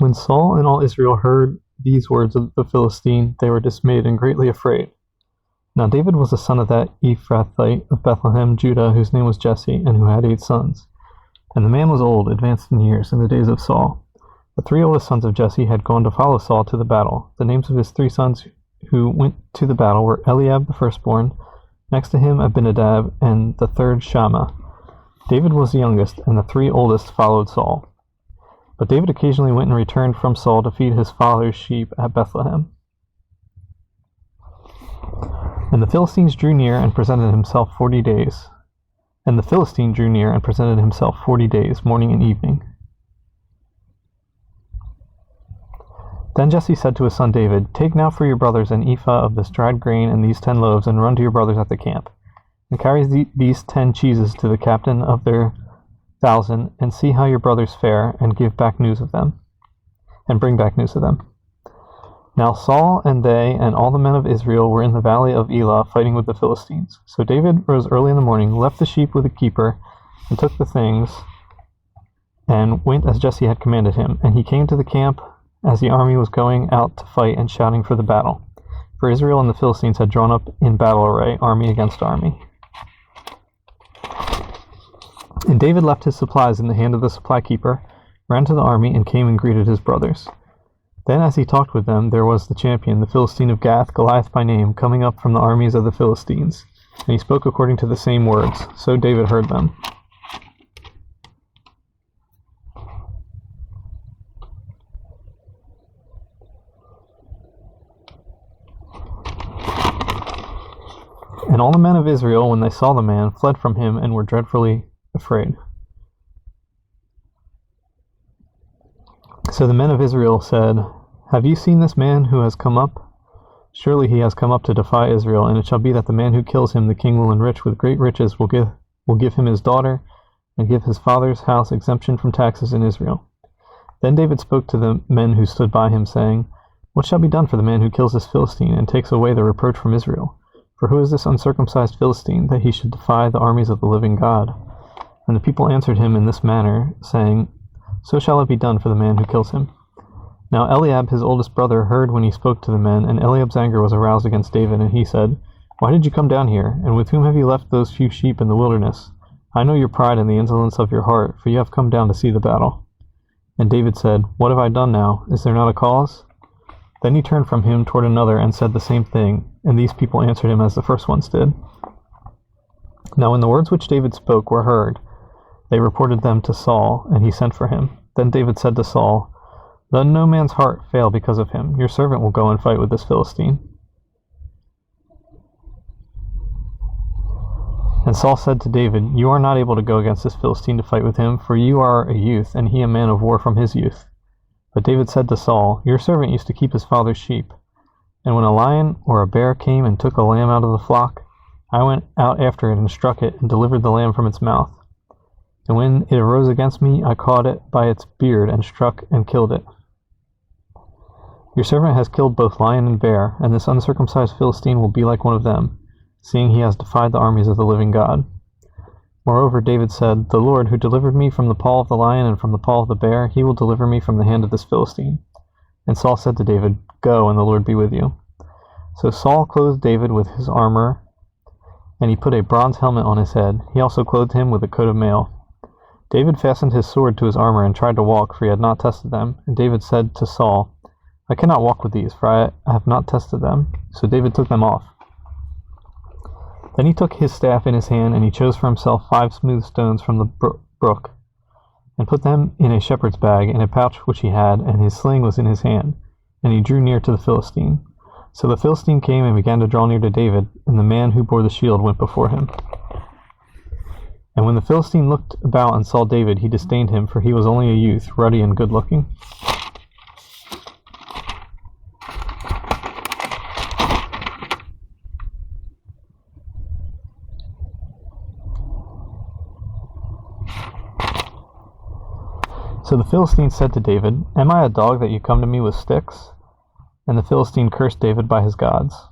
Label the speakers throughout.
Speaker 1: When Saul and all Israel heard these words of the Philistine, they were dismayed and greatly afraid. Now David was the son of that Ephrathite of Bethlehem, Judah, whose name was Jesse, and who had 8 sons. And the man was old, advanced in years, in the days of Saul. The 3 oldest sons of Jesse had gone to follow Saul to the battle. The names of his 3 sons who went to the battle were Eliab the firstborn, next to him Abinadab, and the third Shammah. David was the youngest, and the 3 oldest followed Saul. But David occasionally went and returned from Saul to feed his father's sheep at Bethlehem. And the Philistines drew near and presented himself 40 days. And the Philistine drew near and presented himself 40 days, morning and evening. Then Jesse said to his son David, "Take now for your brothers an ephah of this dried grain and these 10 loaves, and run to your brothers at the camp. And carry these 10 cheeses to the captain of their 1,000, and see how your brothers fare, and give back news of them, and bring back news of them." Now Saul and they and all the men of Israel were in the valley of Elah fighting with the Philistines. So David rose early in the morning, left the sheep with the keeper, and took the things, and went as Jesse had commanded him. And he came to the camp as the army was going out to fight and shouting for the battle. For Israel and the Philistines had drawn up in battle array, army against army. And David left his supplies in the hand of the supply keeper, ran to the army, and came and greeted his brothers. Then as he talked with them, there was the champion, the Philistine of Gath, Goliath by name, coming up from the armies of the Philistines. And he spoke according to the same words. So David heard them. And all the men of Israel, when they saw the man, fled from him and were dreadfully afraid. So the men of Israel said, "Have you seen this man who has come up? Surely he has come up to defy Israel, and it shall be that the man who kills him the king will enrich with great riches, will give him his daughter, and give his father's house exemption from taxes in Israel." Then David spoke to the men who stood by him, saying, "What shall be done for the man who kills this Philistine, and takes away the reproach from Israel? For who is this uncircumcised Philistine, that he should defy the armies of the living God?" And the people answered him in this manner, saying, "So shall it be done for the man who kills him." Now Eliab, his oldest brother, heard when he spoke to the men, and Eliab's anger was aroused against David, and he said, "Why did you come down here? And with whom have you left those few sheep in the wilderness? I know your pride and the insolence of your heart, for you have come down to see the battle." And David said, "What have I done now? Is there not a cause?" Then he turned from him toward another and said the same thing, and these people answered him as the first ones did. Now when the words which David spoke were heard, they reported them to Saul, and he sent for him. Then David said to Saul, "Let no man's heart fail because of him. Your servant will go and fight with this Philistine." And Saul said to David, "You are not able to go against this Philistine to fight with him, for you are a youth, and he a man of war from his youth." But David said to Saul, "Your servant used to keep his father's sheep, and when a lion or a bear came and took a lamb out of the flock, I went out after it and struck it and delivered the lamb from its mouth. And when it arose against me, I caught it by its beard and struck and killed it. Your servant has killed both lion and bear, and this uncircumcised Philistine will be like one of them, seeing he has defied the armies of the living God." Moreover, David said, "The Lord, who delivered me from the paw of the lion and from the paw of the bear, he will deliver me from the hand of this Philistine." And Saul said to David, "Go, and the Lord be with you." So Saul clothed David with his armor, and he put a bronze helmet on his head. He also clothed him with a coat of mail. David fastened his sword to his armor and tried to walk, for he had not tested them. And David said to Saul, "I cannot walk with these, for I have not tested them." So David took them off. Then he took his staff in his hand, and he chose for himself 5 smooth stones from the brook, and put them in a shepherd's bag, in a pouch which he had, and his sling was in his hand. And he drew near to the Philistine. So the Philistine came and began to draw near to David, and the man who bore the shield went before him. And when the Philistine looked about and saw David, he disdained him, for he was only a youth, ruddy and good-looking. So the Philistine said to David, "Am I a dog that you come to me with sticks?" And the Philistine cursed David by his gods.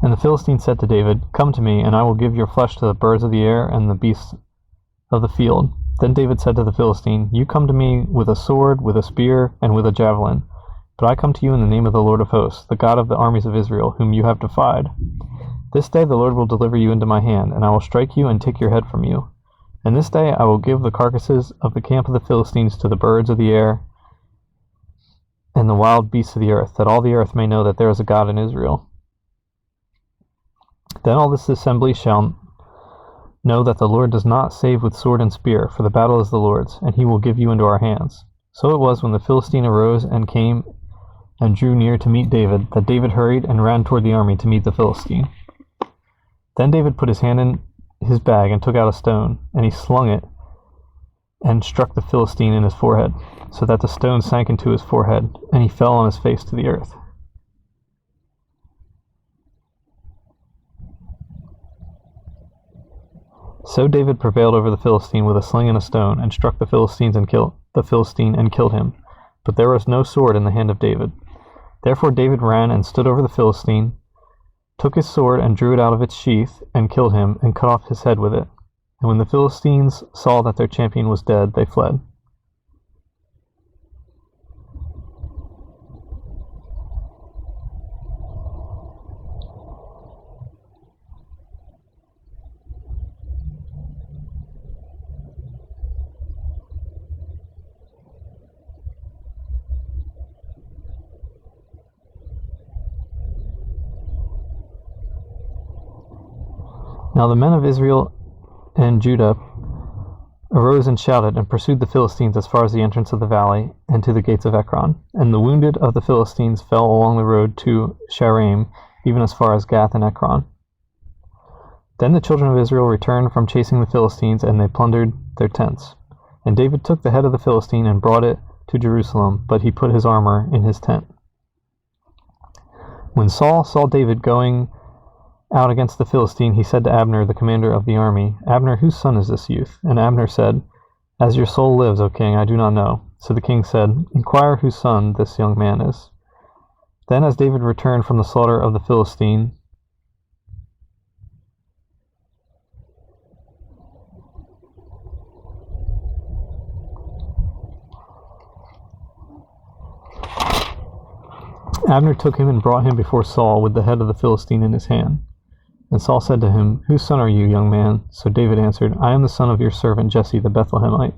Speaker 1: And the Philistine said to David, "Come to me, and I will give your flesh to the birds of the air and the beasts of the field. Then David said to the Philistine, You come to me with a sword, with a spear, and with a javelin. But I come to you in the name of the Lord of hosts, the God of the armies of Israel, whom you have defied. This day the Lord will deliver you into my hand, and I will strike you and take your head from you. And this day I will give the carcasses of the camp of the Philistines to the birds of the air and the wild beasts of the earth, that all the earth may know that there is a God in Israel. Then all this assembly shall know that the Lord does not save with sword and spear, for the battle is the Lord's, and he will give you into our hands. So it was when the Philistine arose and came and drew near to meet David, that David hurried and ran toward the army to meet the Philistine. Then David put his hand in his bag and took out a stone, and he slung it and struck the Philistine in his forehead, so that the stone sank into his forehead, and he fell on his face to the earth. So David prevailed over the Philistine with a sling and a stone, and struck the Philistine and killed him. But there was no sword in the hand of David. Therefore David ran and stood over the Philistine, took his sword and drew it out of its sheath, and killed him, and cut off his head with it. And when the Philistines saw that their champion was dead, they fled. Now the men of Israel and Judah arose and shouted and pursued the Philistines as far as the entrance of the valley and to the gates of Ekron. And the wounded of the Philistines fell along the road to Shaaraim, even as far as Gath and Ekron. Then the children of Israel returned from chasing the Philistines, and they plundered their tents. And David took the head of the Philistine and brought it to Jerusalem, but he put his armor in his tent. When Saul saw David going out against the Philistine, he said to Abner, the commander of the army, Abner, whose son is this youth? And Abner said, As your soul lives, O king, I do not know. So the king said, Inquire whose son this young man is. Then as David returned from the slaughter of the Philistine, Abner took him and brought him before Saul with the head of the Philistine in his hand. And Saul said to him, Whose son are you, young man? So David answered, I am the son of your servant Jesse the Bethlehemite.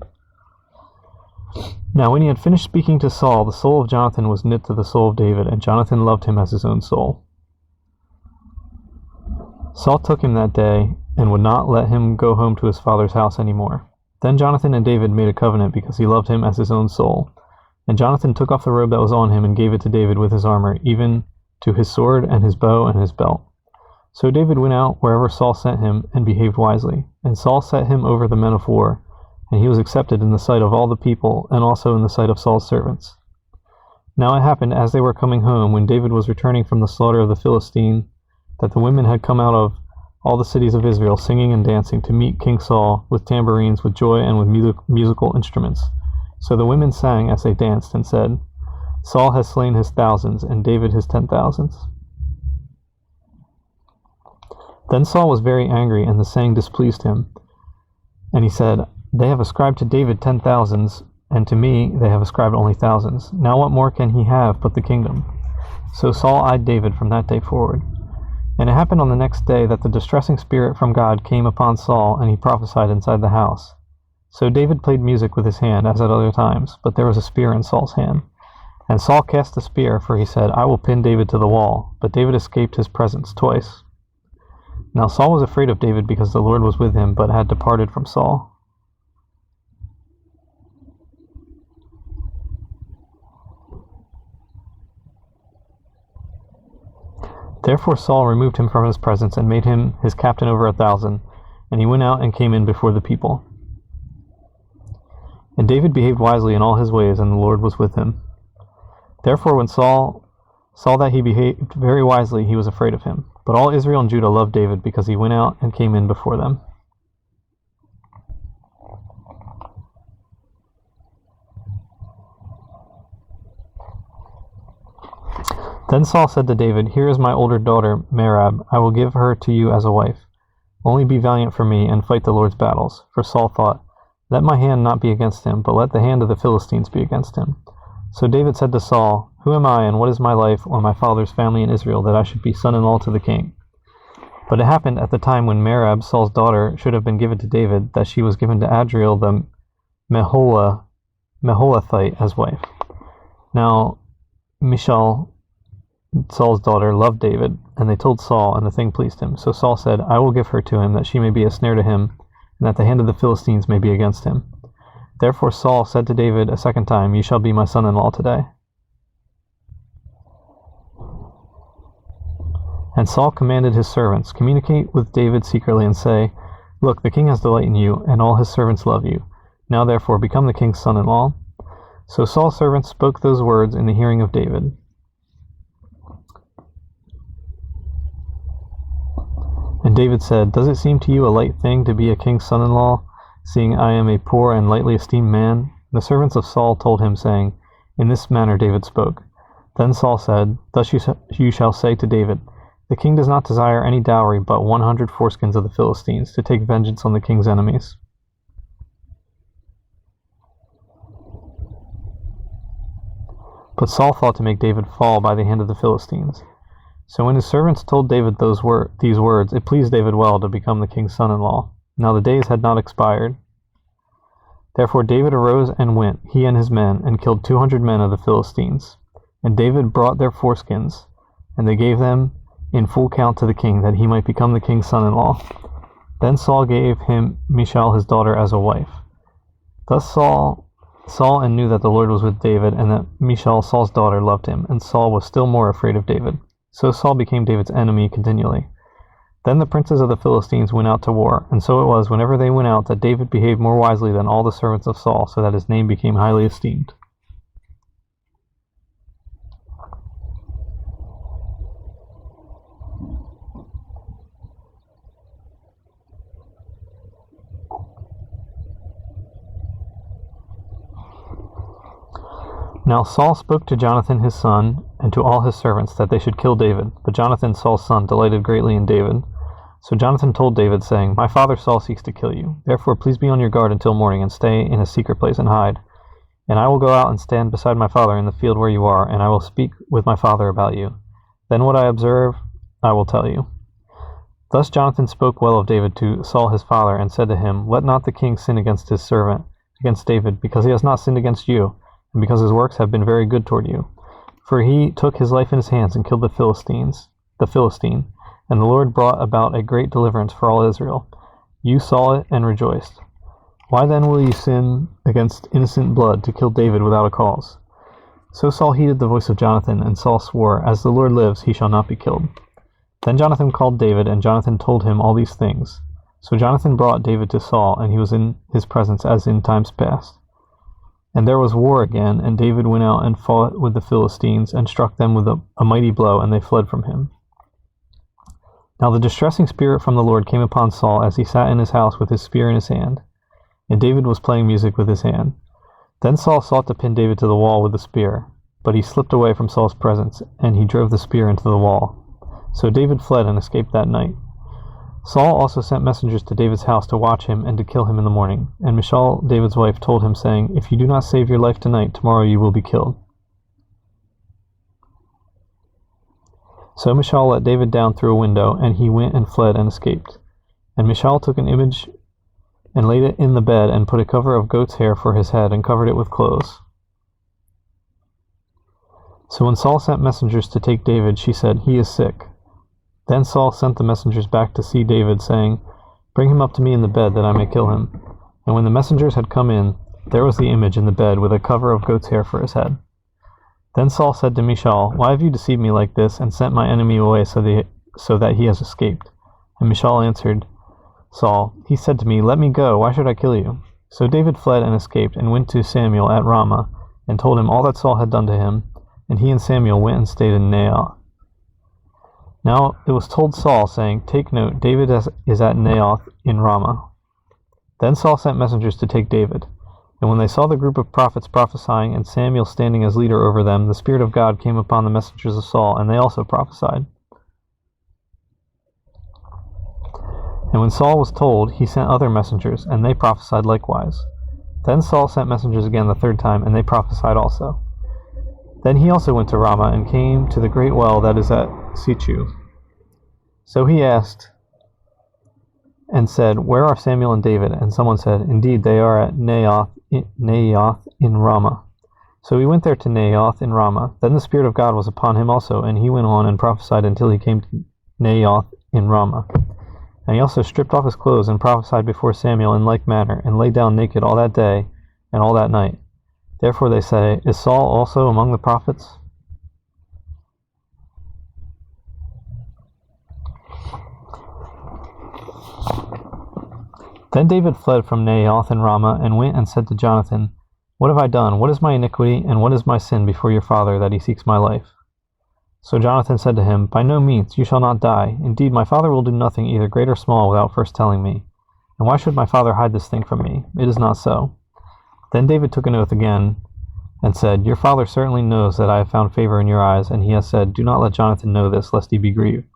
Speaker 1: Now when he had finished speaking to Saul, the soul of Jonathan was knit to the soul of David, and Jonathan loved him as his own soul. Saul took him that day, and would not let him go home to his father's house any more. Then Jonathan and David made a covenant because he loved him as his own soul. And Jonathan took off the robe that was on him and gave it to David with his armor, even to his sword and his bow and his belt. So David went out wherever Saul sent him, and behaved wisely. And Saul set him over the men of war, and he was accepted in the sight of all the people, and also in the sight of Saul's servants. Now it happened, as they were coming home, when David was returning from the slaughter of the Philistine, that the women had come out of all the cities of Israel, singing and dancing, to meet King Saul, with tambourines, with joy, and with musical instruments. So the women sang as they danced, and said, Saul has slain his thousands, and David his 10,000s. Then Saul was very angry, and the saying displeased him. And he said, They have ascribed to David 10,000s, and to me they have ascribed only thousands. Now what more can he have but the kingdom? So Saul eyed David from that day forward. And it happened on the next day that the distressing spirit from God came upon Saul, and he prophesied inside the house. So David played music with his hand, as at other times, but there was a spear in Saul's hand. And Saul cast the spear, for he said, I will pin David to the wall. But David escaped his presence twice. Now Saul was afraid of David because the Lord was with him, but had departed from Saul. Therefore Saul removed him from his presence, and made him his captain over 1,000, and he went out and came in before the people. And David behaved wisely in all his ways, and the Lord was with him. Therefore when Saul saw that he behaved very wisely, he was afraid of him. But all Israel and Judah loved David, because he went out and came in before them. Then Saul said to David, Here is my older daughter, Merab. I will give her to you as a wife. Only be valiant for me, and fight the Lord's battles. For Saul thought, Let my hand not be against him, but let the hand of the Philistines be against him. So David said to Saul, Who am I, and what is my life or my father's family in Israel, that I should be son-in-law to the king? But it happened at the time when Merab, Saul's daughter, should have been given to David, that she was given to Adriel the Meholathite as wife. Now Michal, Saul's daughter, loved David, and they told Saul, and the thing pleased him. So Saul said, I will give her to him, that she may be a snare to him, and that the hand of the Philistines may be against him. Therefore Saul said to David a second time, You shall be my son-in-law today. And Saul commanded his servants, Communicate with David secretly and say, Look, the king has delight in you, and all his servants love you. Now therefore become the king's son-in-law. So Saul's servants spoke those words in the hearing of David. And David said, Does it seem to you a light thing to be a king's son-in-law, seeing I am a poor and lightly esteemed man? The servants of Saul told him, saying, In this manner David spoke. Then Saul said, Thus you shall say to David, The king does not desire any dowry but 100 foreskins of the Philistines, to take vengeance on the king's enemies. But Saul thought to make David fall by the hand of the Philistines. So when his servants told David these words, it pleased David well to become the king's son-in-law. Now the days had not expired. Therefore David arose and went, he and his men, and killed 200 men of the Philistines. And David brought their foreskins, and they gave them in full count to the king, that he might become the king's son-in-law. Then Saul gave him Michal his daughter as a wife. Thus Saul and knew that the Lord was with David, and that Michal, Saul's daughter, loved him, and Saul was still more afraid of David. So Saul became David's enemy continually. Then the princes of the Philistines went out to war, and so it was, whenever they went out, that David behaved more wisely than all the servants of Saul, so that his name became highly esteemed. Now Saul spoke to Jonathan his son, and to all his servants, that they should kill David. But Jonathan, Saul's son, delighted greatly in David. So Jonathan told David, saying, My father Saul seeks to kill you. Therefore please be on your guard until morning, and stay in a secret place and hide. And I will go out and stand beside my father in the field where you are, and I will speak with my father about you. Then what I observe, I will tell you. Thus Jonathan spoke well of David to Saul his father, and said to him, Let not the king sin against his servant, against David, because he has not sinned against you, and because his works have been very good toward you. For he took his life in his hands and killed the Philistine, and the Lord brought about a great deliverance for all Israel. You saw it and rejoiced. Why then will you sin against innocent blood to kill David without a cause? So Saul heeded the voice of Jonathan, and Saul swore, As the Lord lives, he shall not be killed. Then Jonathan called David, and Jonathan told him all these things. So Jonathan brought David to Saul, and he was in his presence as in times past. And there was war again, and David went out and fought with the Philistines, and struck them with a mighty blow, and they fled from him. Now the distressing spirit from the Lord came upon Saul as he sat in his house with his spear in his hand, and David was playing music with his hand. Then Saul sought to pin David to the wall with the spear, but he slipped away from Saul's presence, and he drove the spear into the wall. So David fled and escaped that night. Saul also sent messengers to David's house to watch him and to kill him in the morning. And Michal, David's wife, told him, saying, If you do not save your life tonight, tomorrow you will be killed. So Michal let David down through a window, and he went and fled and escaped. And Michal took an image and laid it in the bed, and put a cover of goat's hair for his head, and covered it with clothes. So when Saul sent messengers to take David, she said, He is sick. Then Saul sent the messengers back to see David, saying, Bring him up to me in the bed, that I may kill him. And when the messengers had come in, there was the image in the bed, with a cover of goat's hair for his head. Then Saul said to Michal, Why have you deceived me like this, and sent my enemy away so that he has escaped? And Michal answered Saul, He said to me, Let me go, why should I kill you? So David fled and escaped, and went to Samuel at Ramah, and told him all that Saul had done to him. And he and Samuel went and stayed in Naioth. Now it was told Saul, saying, Take note, David is at Naioth in Ramah. Then Saul sent messengers to take David. And when they saw the group of prophets prophesying, and Samuel standing as leader over them, the Spirit of God came upon the messengers of Saul, and they also prophesied. And when Saul was told, he sent other messengers, and they prophesied likewise. Then Saul sent messengers again the third time, and they prophesied also. Then he also went to Ramah, and came to the great well that is at Sichu. So he asked and said, Where are Samuel and David? And someone said, Indeed, they are at Naioth in Ramah. So he went there to Naioth in Ramah. Then the Spirit of God was upon him also, and he went on and prophesied until he came to Naioth in Ramah. And he also stripped off his clothes and prophesied before Samuel in like manner, and lay down naked all that day and all that night. Therefore they say, Is Saul also among the prophets? Then David fled from Naioth in Ramah, and went and said to Jonathan, What have I done? What is my iniquity, and what is my sin before your father, that he seeks my life? So Jonathan said to him, By no means, you shall not die. Indeed, my father will do nothing, either great or small, without first telling me. And why should my father hide this thing from me? It is not so. Then David took an oath again, and said, Your father certainly knows that I have found favor in your eyes, and he has said, Do not let Jonathan know this, lest he be grieved.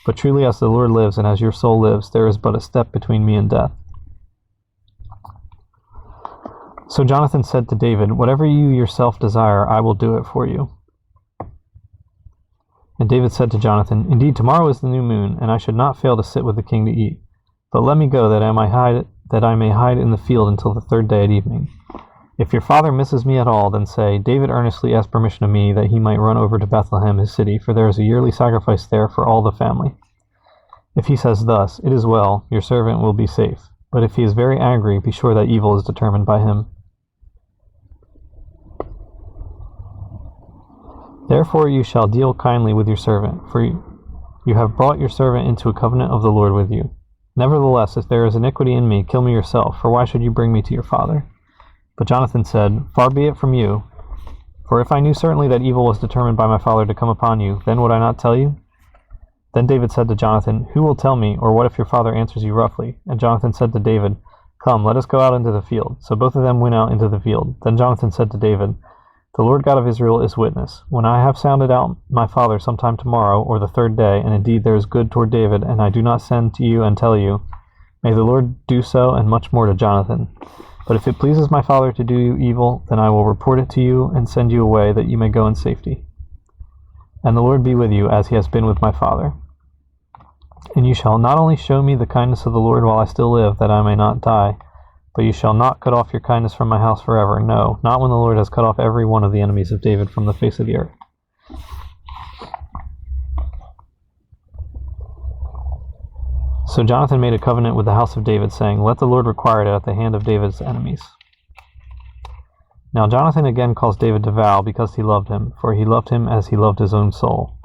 Speaker 1: But truly as the Lord lives, and as your soul lives, there is but a step between me and death. So Jonathan said to David, Whatever you yourself desire, I will do it for you. And David said to Jonathan, Indeed, tomorrow is the new moon, and I should not fail to sit with the king to eat. But let me go, that I may hide in the field until the third day at evening. If your father misses me at all, then say, David earnestly asked permission of me that he might run over to Bethlehem, his city, for there is a yearly sacrifice there for all the family. If he says thus, It is well, your servant will be safe. But if he is very angry, be sure that evil is determined by him. Therefore you shall deal kindly with your servant, for you have brought your servant into a covenant of the Lord with you. Nevertheless, if there is iniquity in me, kill me yourself, for why should you bring me to your father? But Jonathan said, Far be it from you, for if I knew certainly that evil was determined by my father to come upon you, then would I not tell you? Then David said to Jonathan, Who will tell me, or what if your father answers you roughly? And Jonathan said to David, Come, let us go out into the field. So both of them went out into the field. Then Jonathan said to David, The Lord God of Israel is witness. When I have sounded out my father sometime tomorrow, or the third day, and indeed there is good toward David, and I do not send to you and tell you, may the Lord do so, and much more to Jonathan. But if it pleases my father to do you evil, then I will report it to you, and send you away, that you may go in safety. And the Lord be with you, as he has been with my father. And you shall not only show me the kindness of the Lord while I still live, that I may not die, but you shall not cut off your kindness from my house forever. No, not when the Lord has cut off every one of the enemies of David from the face of the earth. So Jonathan made a covenant with the house of David, saying, Let the Lord require it at the hand of David's enemies. Now Jonathan again calls David to vow, because he loved him, for he loved him as he loved his own soul.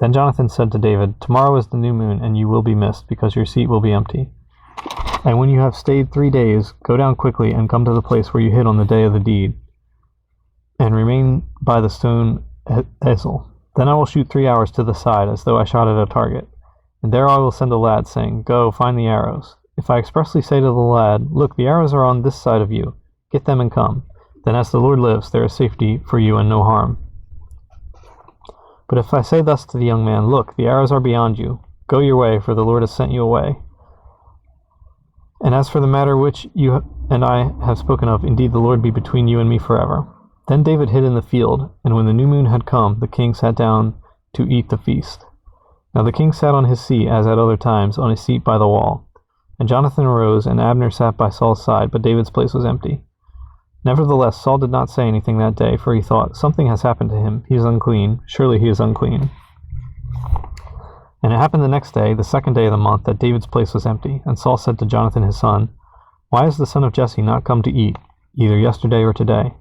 Speaker 1: Then Jonathan said to David, Tomorrow is the new moon, and you will be missed, because your seat will be empty. And when you have stayed 3 days, go down quickly and come to the place where you hid on the day of the deed, and remain by the stone Ezel. Then I will shoot 3 arrows to the side, as though I shot at a target. And there I will send a lad, saying, Go, find the arrows. If I expressly say to the lad, Look, the arrows are on this side of you, get them and come, then as the Lord lives, there is safety for you and no harm. But if I say thus to the young man, Look, the arrows are beyond you, go your way, for the Lord has sent you away. And as for the matter which you and I have spoken of, indeed the Lord be between you and me forever. Then David hid in the field, and when the new moon had come, the king sat down to eat the feast. Now the king sat on his seat, as at other times, on his seat by the wall. And Jonathan arose, and Abner sat by Saul's side, but David's place was empty. Nevertheless, Saul did not say anything that day, for he thought, Something has happened to him. He is unclean. Surely he is unclean. And it happened the next day, the second day of the month, that David's place was empty. And Saul said to Jonathan his son, Why has the son of Jesse not come to eat, either yesterday or today?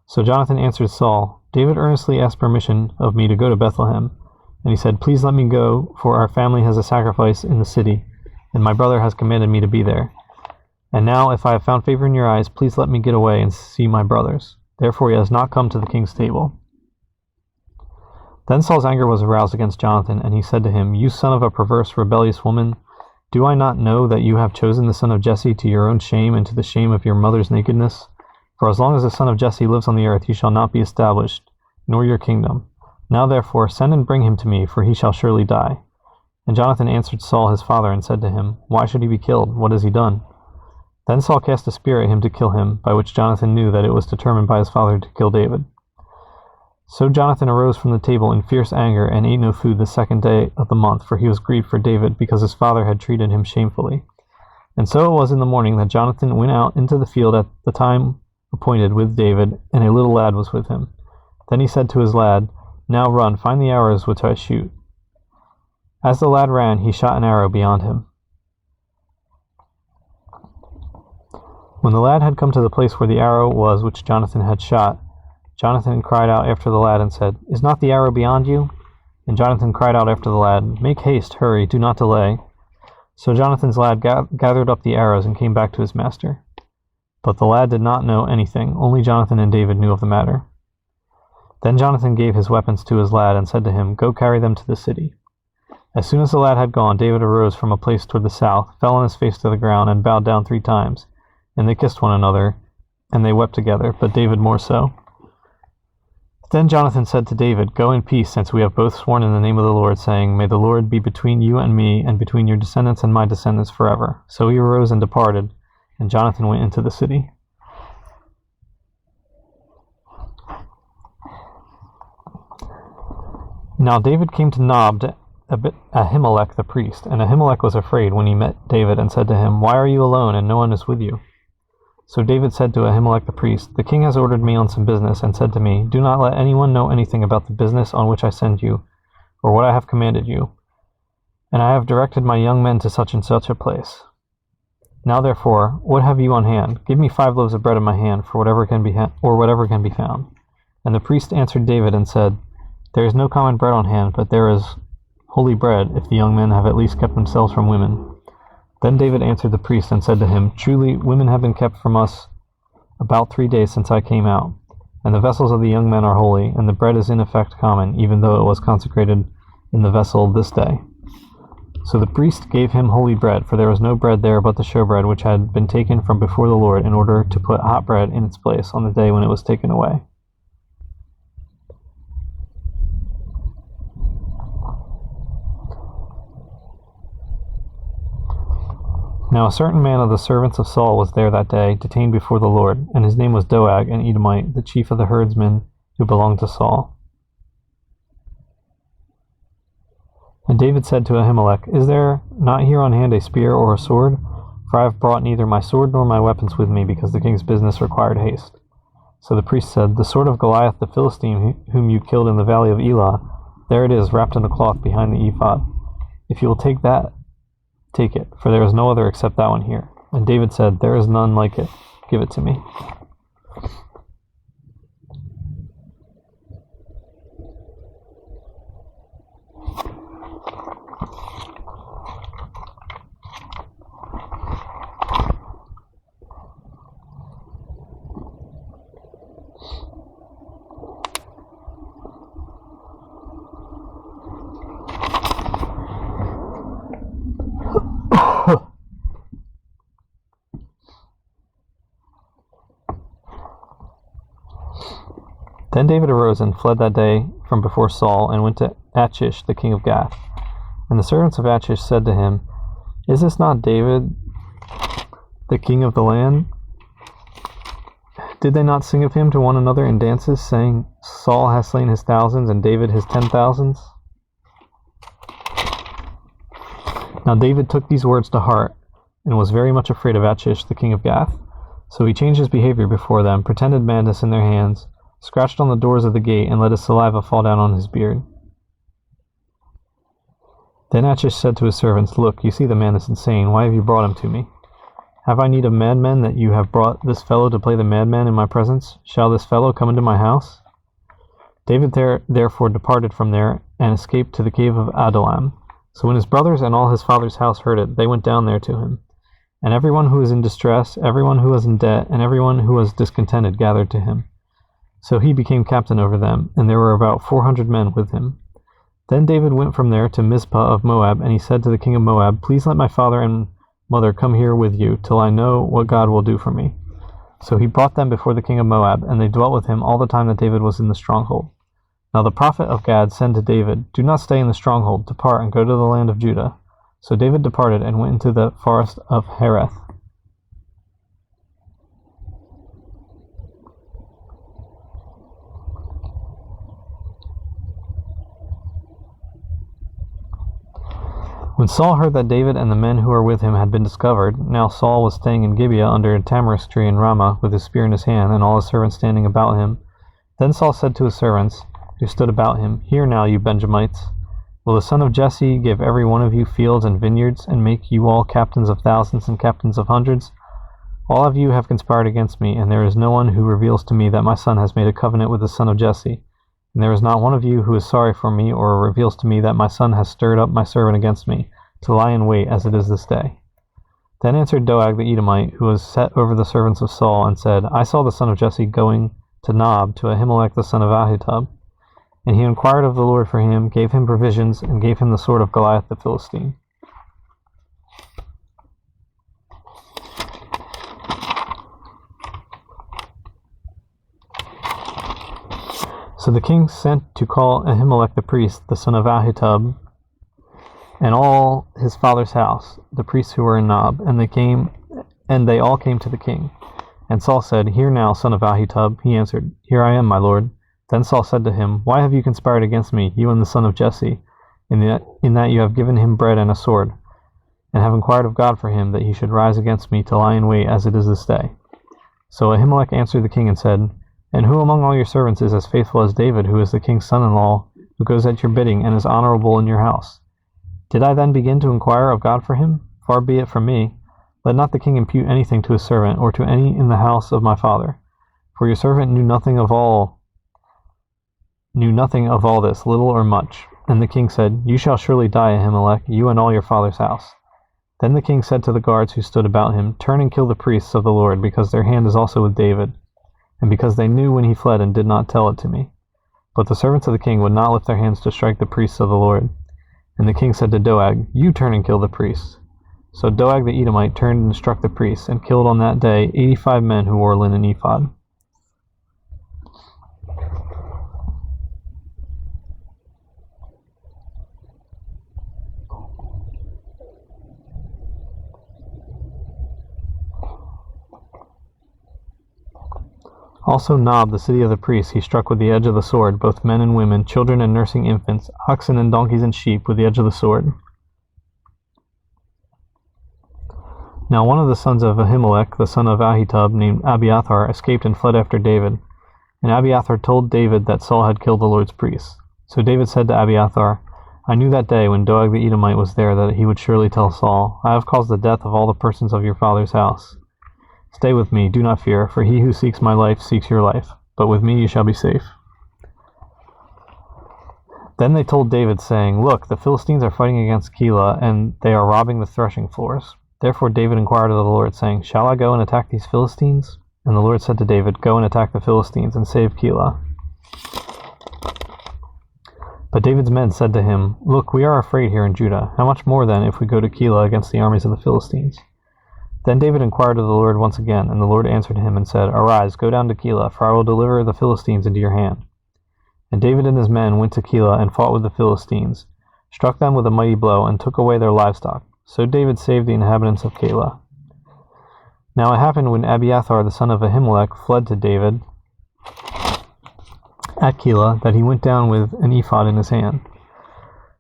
Speaker 1: So Jonathan answered Saul, David earnestly asked permission of me to go to Bethlehem. And he said, Please let me go, for our family has a sacrifice in the city, and my brother has commanded me to be there. And now, if I have found favor in your eyes, please let me get away and see my brothers. Therefore he has not come to the king's table. Then Saul's anger was aroused against Jonathan, and he said to him, You son of a perverse, rebellious woman, do I not know that you have chosen the son of Jesse to your own shame and to the shame of your mother's nakedness? For as long as the son of Jesse lives on the earth, he shall not be established, nor your kingdom. Now therefore send and bring him to me, for he shall surely die. And Jonathan answered Saul his father and said to him, Why should he be killed? What has he done? Then Saul cast a spear at him to kill him, by which Jonathan knew that it was determined by his father to kill David. So Jonathan arose from the table in fierce anger and ate no food the 2nd day of the month, for he was grieved for David, because his father had treated him shamefully. And so it was in the morning that Jonathan went out into the field at the time appointed with David, and a little lad was with him. Then he said to his lad, Now run, find the arrows which I shoot. As the lad ran, he shot an arrow beyond him. When the lad had come to the place where the arrow was which Jonathan had shot, Jonathan cried out after the lad and said, Is not the arrow beyond you? And Jonathan cried out after the lad, Make haste, hurry, do not delay. So Jonathan's lad gathered up the arrows and came back to his master. But the lad did not know anything, only Jonathan and David knew of the matter. Then Jonathan gave his weapons to his lad and said to him, Go carry them to the city. As soon as the lad had gone, David arose from a place toward the south, fell on his face to the ground, and bowed down 3 times. And they kissed one another, and they wept together, but David more so. Then Jonathan said to David, Go in peace, since we have both sworn in the name of the Lord, saying, May the Lord be between you and me, and between your descendants and my descendants forever. So he arose and departed, and Jonathan went into the city. Now David came to Nob to Ahimelech the priest, and Ahimelech was afraid when he met David, and said to him, Why are you alone, and no one is with you? So David said to Ahimelech the priest, The king has ordered me on some business, and said to me, Do not let anyone know anything about the business on which I send you, or what I have commanded you. And I have directed my young men to such and such a place. Now therefore, what have you on hand? Give me 5 loaves of bread in my hand, for whatever can be found. And the priest answered David and said, There is no common bread on hand, but there is holy bread, if the young men have at least kept themselves from women. Then David answered the priest and said to him, Truly, women have been kept from us about 3 days since I came out, and the vessels of the young men are holy, and the bread is in effect common, even though it was consecrated in the vessel this day. So the priest gave him holy bread, for there was no bread there but the showbread which had been taken from before the Lord, in order to put hot bread in its place on the day when it was taken away. Now a certain man of the servants of Saul was there that day, detained before the Lord, and his name was Doeg, an Edomite, the chief of the herdsmen who belonged to Saul. And David said to Ahimelech, Is there not here on hand a spear or a sword? For I have brought neither my sword nor my weapons with me, because the king's business required haste. So the priest said, The sword of Goliath the Philistine, whom you killed in the valley of Elah, there it is, wrapped in the cloth behind the ephod. If you will take that, take it, for there is no other except that one here. And David said, There is none like it. Give it to me. Then David arose and fled that day from before Saul, and went to Achish the king of Gath. And the servants of Achish said to him, Is this not David, the king of the land? Did they not sing of him to one another in dances, saying, Saul has slain his thousands, and David his 10,000s? Now David took these words to heart, and was very much afraid of Achish the king of Gath. So he changed his behavior before them, pretended madness in their hands, scratched on the doors of the gate, and let his saliva fall down on his beard. Then Achish said to his servants, Look, you see the man is insane. Why have you brought him to me? Have I need of madmen that you have brought this fellow to play the madman in my presence? Shall this fellow come into my house? David therefore departed from there, and escaped to the cave of Adullam. So when his brothers and all his father's house heard it, they went down there to him. And everyone who was in distress, everyone who was in debt, and everyone who was discontented gathered to him. So he became captain over them, and there were about 400 men with him. Then David went from there to Mizpah of Moab, and he said to the king of Moab, Please let my father and mother come here with you, till I know what God will do for me. So he brought them before the king of Moab, and they dwelt with him all the time that David was in the stronghold. Now the prophet of Gad said to David, "Do not stay in the stronghold. Depart and go to the land of Judah." So David departed and went into the forest of Hereth. When Saul heard that David and the men who were with him had been discovered, now Saul was staying in Gibeah under a tamarisk tree in Ramah with his spear in his hand and all his servants standing about him. Then Saul said to his servants, who stood about him, "Hear now, you Benjamites. Will the son of Jesse give every one of you fields and vineyards, and make you all captains of thousands and captains of hundreds? All of you have conspired against me, and there is no one who reveals to me that my son has made a covenant with the son of Jesse. And there is not one of you who is sorry for me, or reveals to me that my son has stirred up my servant against me, to lie in wait as it is this day." Then answered Doeg the Edomite, who was set over the servants of Saul, and said, "I saw the son of Jesse going to Nob to Ahimelech the son of Ahitub. And he inquired of the Lord for him, gave him provisions, and gave him the sword of Goliath the Philistine." So the king sent to call Ahimelech the priest, the son of Ahitub, and all his father's house, the priests who were in Nob, and they all came to the king. And Saul said, "Hear now, son of Ahitub." He answered, "Here I am, my lord." Then Saul said to him, "Why have you conspired against me, you and the son of Jesse, in that you have given him bread and a sword, and have inquired of God for him, that he should rise against me to lie in wait as it is this day?" So Ahimelech answered the king and said, "And who among all your servants is as faithful as David, who is the king's son-in-law, who goes at your bidding and is honorable in your house? Did I then begin to inquire of God for him? Far be it from me. Let not the king impute anything to his servant, or to any in the house of my father. For your servant knew nothing of all this, little or much." And the king said, "You shall surely die, Ahimelech, you and all your father's house." Then the king said to the guards who stood about him, "Turn and kill the priests of the Lord, because their hand is also with David, and because they knew when he fled and did not tell it to me." But the servants of the king would not lift their hands to strike the priests of the Lord. And the king said to Doeg, "You turn and kill the priests." So Doeg the Edomite turned and struck the priests, and killed on that day 85 men who wore a linen ephod. Also Nob, the city of the priests, he struck with the edge of the sword, both men and women, children and nursing infants, oxen and donkeys and sheep, with the edge of the sword. Now one of the sons of Ahimelech, the son of Ahitub, named Abiathar, escaped and fled after David. And Abiathar told David that Saul had killed the Lord's priests. So David said to Abiathar, "I knew that day when Doeg the Edomite was there that he would surely tell Saul, 'I have caused the death of all the persons of your father's house.' Stay with me, do not fear, for he who seeks my life seeks your life, but with me you shall be safe." Then they told David, saying, "Look, the Philistines are fighting against Keilah, and they are robbing the threshing floors." Therefore David inquired of the Lord, saying, "Shall I go and attack these Philistines?" And the Lord said to David, "Go and attack the Philistines, and save Keilah." But David's men said to him, "Look, we are afraid here in Judah. How much more then if we go to Keilah against the armies of the Philistines?" Then David inquired of the Lord once again, and the Lord answered him and said, "Arise, go down to Keilah, for I will deliver the Philistines into your hand." And David and his men went to Keilah and fought with the Philistines, struck them with a mighty blow, and took away their livestock. So David saved the inhabitants of Keilah. Now it happened when Abiathar the son of Ahimelech fled to David at Keilah, that he went down with an ephod in his hand.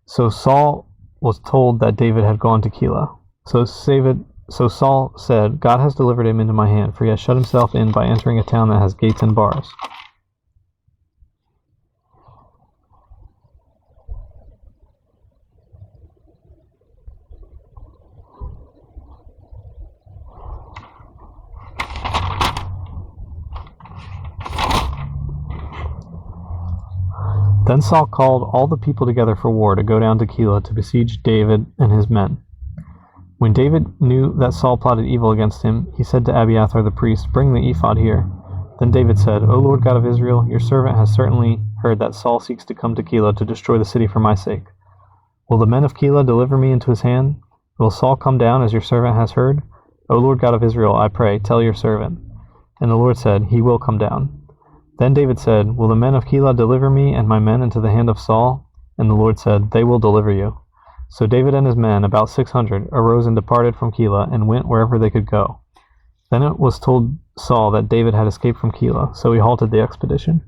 Speaker 1: So Saul was told that David had gone to Keilah. So Saul said, "God has delivered him into my hand, for he has shut himself in by entering a town that has gates and bars." Then Saul called all the people together for war to go down to Keilah to besiege David and his men. When David knew that Saul plotted evil against him, he said to Abiathar the priest, "Bring the ephod here." Then David said, "O Lord God of Israel, your servant has certainly heard that Saul seeks to come to Keilah to destroy the city for my sake. Will the men of Keilah deliver me into his hand? Will Saul come down as your servant has heard? O Lord God of Israel, I pray, tell your servant." And the Lord said, "He will come down." Then David said, "Will the men of Keilah deliver me and my men into the hand of Saul?" And the Lord said, "They will deliver you." So David and his men, about 600, arose and departed from Keilah and went wherever they could go. Then it was told Saul that David had escaped from Keilah, so he halted the expedition.